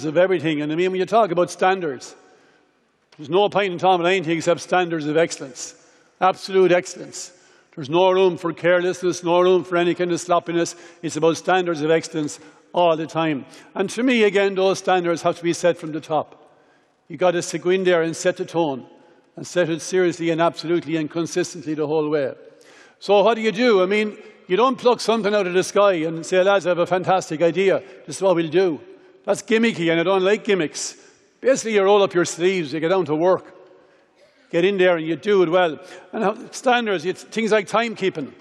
of everything. And I mean, when you talk about standards, there's no point in talking about anything except standards of excellence, absolute excellence. There's no room for carelessness, no room for any kind of sloppiness. It's about standards of excellence all the time. And to me, again, those standards have to be set from the top. You've got to go in there and set the tone, and set it seriously and absolutely and consistently the whole way. So what do? I mean, you don't pluck something out of the sky and say, lads, I have a fantastic idea. This is what we'll do. That's gimmicky, and I don't like gimmicks. Basically, you roll up your sleeves, you get down to work. Get in there and you do it well. And standards, things like timekeeping.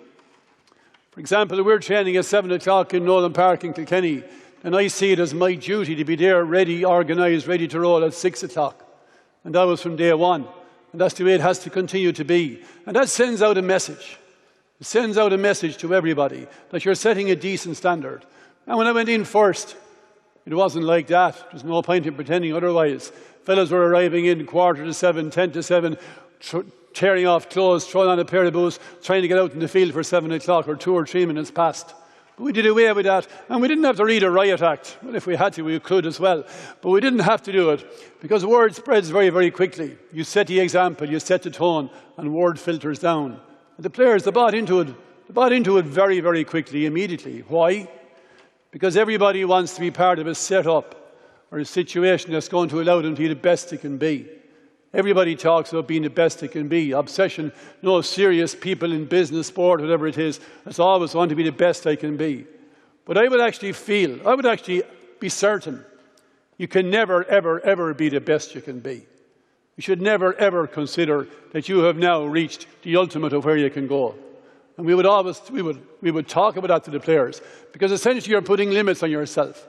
For example, we're training at 7 o'clock in Nolan Park in Kilkenny, and I see it as my duty to be there, ready, organised, ready to roll at 6 o'clock. And that was from day one. And that's the way it has to continue to be. And that sends out a message. It sends out a message to everybody that you're setting a decent standard. And when I went in first, it wasn't like that. There's no point in pretending otherwise. Fellows were arriving in 7:15, 7:10, tearing off clothes, throwing on a pair of boots, trying to get out in the field for 7 o'clock or 2 or 3 minutes past. But we did away with that, and we didn't have to read a riot act. Well, if we had to, we could as well. But we didn't have to do it, because word spreads very, very quickly. You set the example, you set the tone, and word filters down. And the players, they bought into it. They bought into it very, very quickly, immediately. Why? Because everybody wants to be part of a set-up or a situation that's going to allow them to be the best they can be. Everybody talks about being the best they can be. Obsession, no, serious people in business, sport, whatever it is, that's always want to be the best they can be. But I would actually be certain you can never, ever, ever be the best you can be. You should never, ever consider that you have now reached the ultimate of where you can go. And we would talk about that to the players, because essentially you're putting limits on yourself.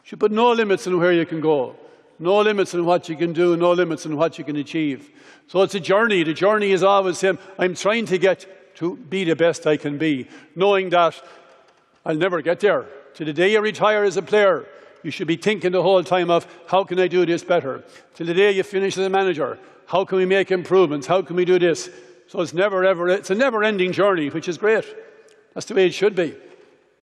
You should put no limits on where you can go, no limits on what you can do, no limits on what you can achieve. So it's a journey. The journey is always saying, I'm trying to get to be the best I can be, knowing that I'll never get there. To the day you retire as a player, you should be thinking the whole time of, how can I do this better? Till the day you finish as a manager, how can we make improvements? How can we do this? So it's a never-ending journey, which is great. That's the way it should be.